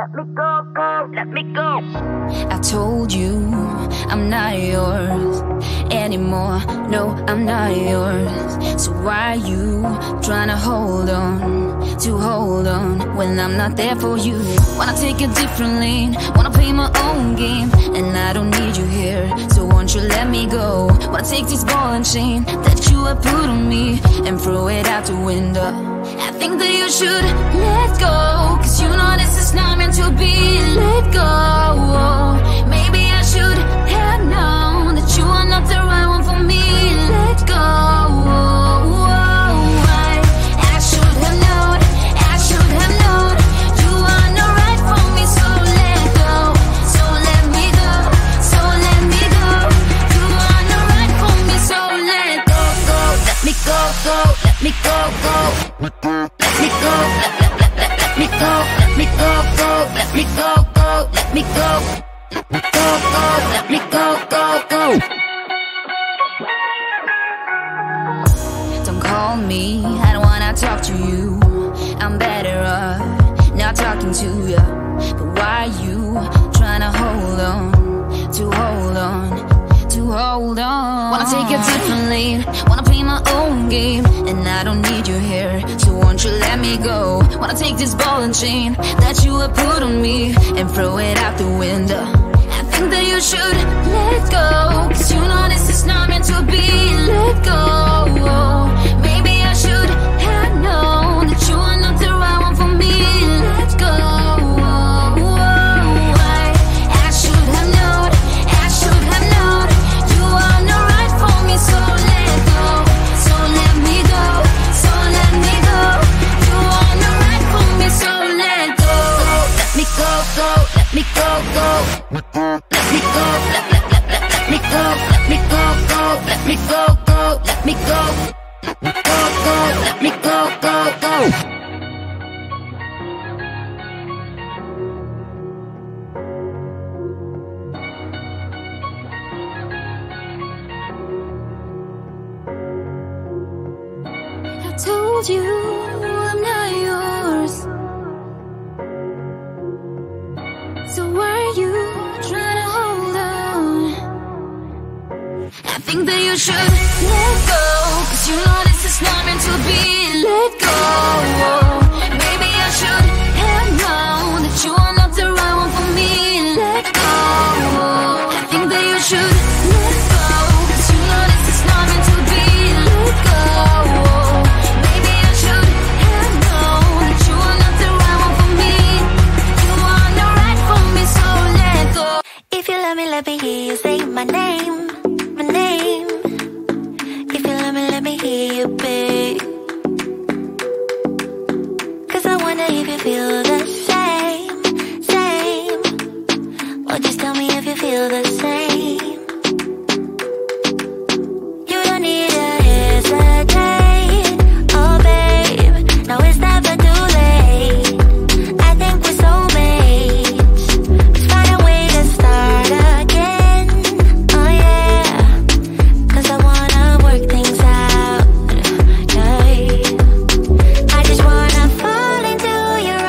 let me go, go, let me go. I told you I'm not yours anymore. No, I'm not yours. So why are you trying to hold on when I'm not there for you? Wanna take a different lane, wanna play my own game, and I don't need you here, so won't you let me go? Wanna take this ball and chain that you have put on me and throw it out the window. I think that you should let go, cause you know this is not meant to be. Let go. Maybe I should have known that you are not the right one for me. Let go. I should have known, I should have known you are not right for me, so let go. So let me go, so let me go. You are not right for me, so let go, go. Let me go, go, let me go, go. Let me go, let me go, let me go, go. Let me go, go, let me go. Go, go, let me go, go, go. Don't call me, I don't wanna talk to you. I'm better off not talking to you. But why are you trying to hold on, to hold on, to hold on? Wanna take a different lane, wanna play my own game, and I don't need you here, so won't you let me go? Wanna take this ball and chain that you have put on me and throw it out the window. I think that you should let go, cause you know this is not meant to be. Let go. Maybe I should have known that you are not the right one for me. Let go. I should have known, I should have known you are not right for me, so let go. So let me go, so let me go. You are not right for me, so let go. Let me go, go, let me go, go. Let me go, let me go, let me go, go. Let me go, go, let me go. Go, go, let me go, go, go. I told you I'm not yours, so why are you trying to hold on? I think that you should let go, cause you know this is not meant to be. Let go. Maybe I should have known that you are not the right one for me. Let go. I think that you should let go, cause you know this is not meant to be. Let go. Maybe I should have known that you are not the right one for me. You are not right for me, so let go. If you let me hear you say my name, my name. If you let me hear you, babe. Cause I wonder if you feel the same, same. Well, just tell me if you feel the same. You don't need to hesitate, oh babe. Now it's never too late. I think we're soulmates. Let's find a way to start again, oh yeah. Cause I wanna work things out, yeah. I just wanna fall into your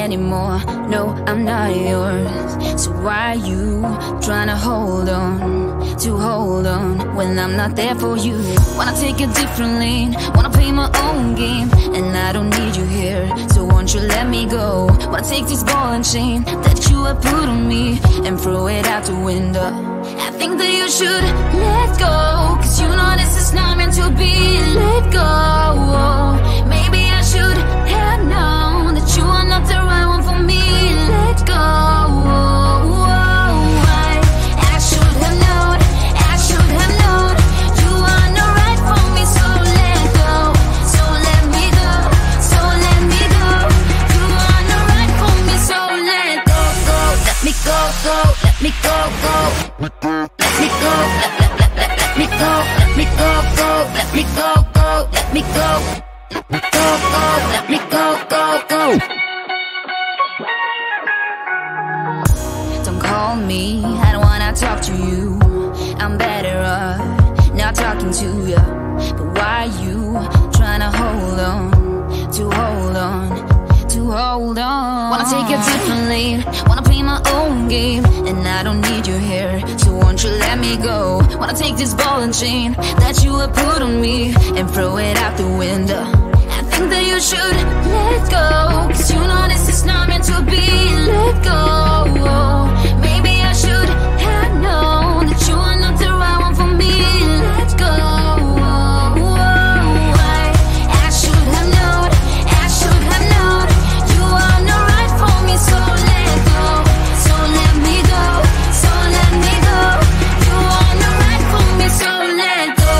anymore. No, I'm not yours. So why you trying to hold on when I'm not there for you? Wanna take a different lane, wanna play my own game, and I don't need you here, so won't you let me go? Wanna take this ball and chain that you have put on me and throw it out the window. I think that you should let go, cause you know this is not meant to be. Let go. Maybe I should have known that you are not the right one for me. Let go. I should have known, I should have known you are not right for me, so let go. So let me go, so let me go. You are not right for me, so let go, go. Let me go, go. Let me go, go. Let me go, let me go, let me go, go. Let me go, go. Let me go, go, go. Let me go, go, go. Don't call me, I don't wanna talk to you. I'm better off not talking to you. But why you trying to hold on, to hold on, to hold on? Wanna take a different lane, wanna play my own game, and I don't need you here, so won't you let me go? Wanna take this ball and chain that you have put on me and throw it out the window. I think that you should let go, cause you know this is not meant to be. Let go. Maybe I should have known that you are not the right one for me. Let go. I should have known, I should have known you are not right for me, so let go. So let me go, so let me go. You are not right for me, so let go.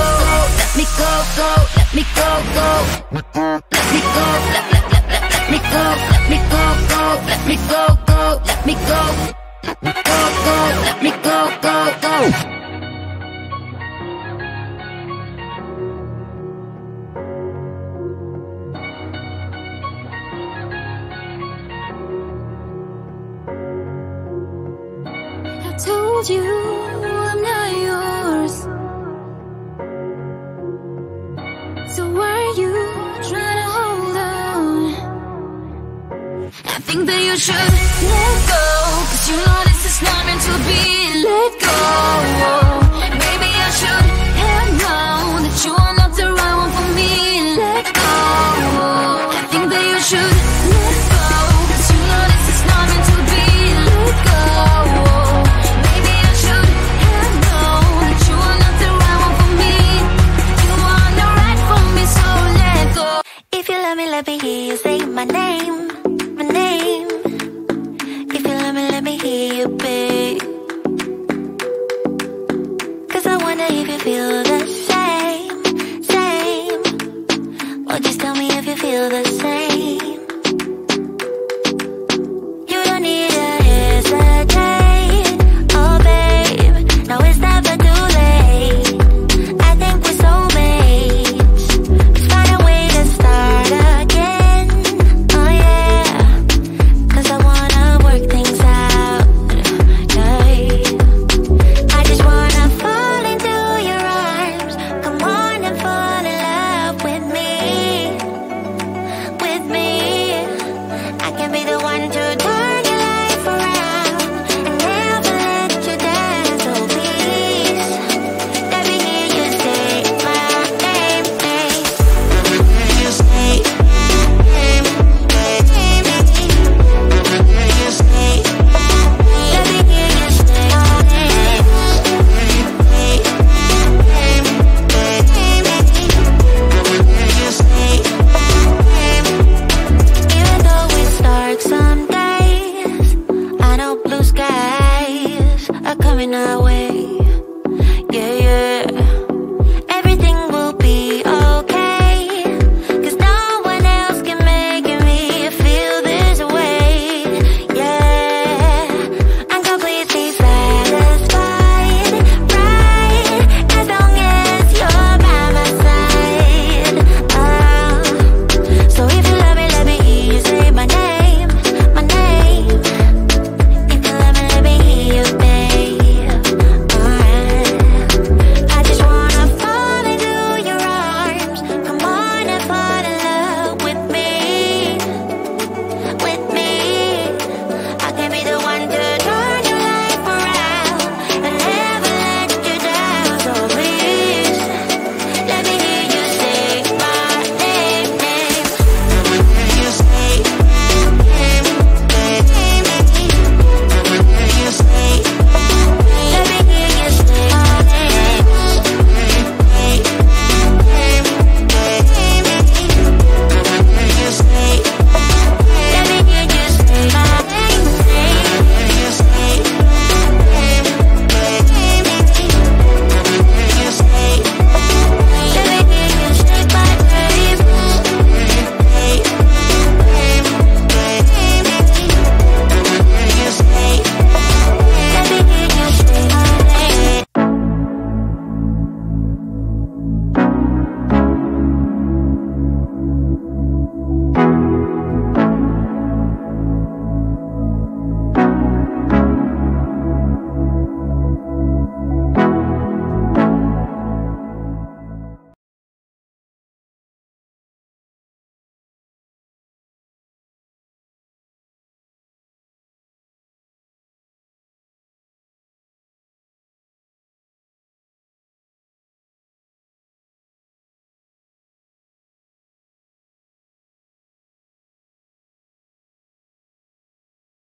Let me go, go. Let me go, go. Let me go, let me go, let me go, go. Let me go, go. Let me go, go, go. Let me go, go, go. I told you I'm not yours, so why are you trying to hold on? I think that you should let go, cause you know this is not meant to be. Let go. Maybe I should have known that you are not the right one for me. Let go. I think that you should let go, cause you know this is not meant to be. Let go. Maybe I should have known that you are not the right one for me. You are not right for me, so let go. If you let me hear you say my name, my name. If you let me hear you, babe. Cause I wonder if you feel the same, same. Or just tell me if you feel the same. You don't need to hesitate, oh babe. No, it's never too late. I think we're soulmates. Let's find a way to start again, oh yeah. Cause I wanna work things out, yeah. I just wanna fall into your arms. Come on and fall in love with me, with me. I can be the one to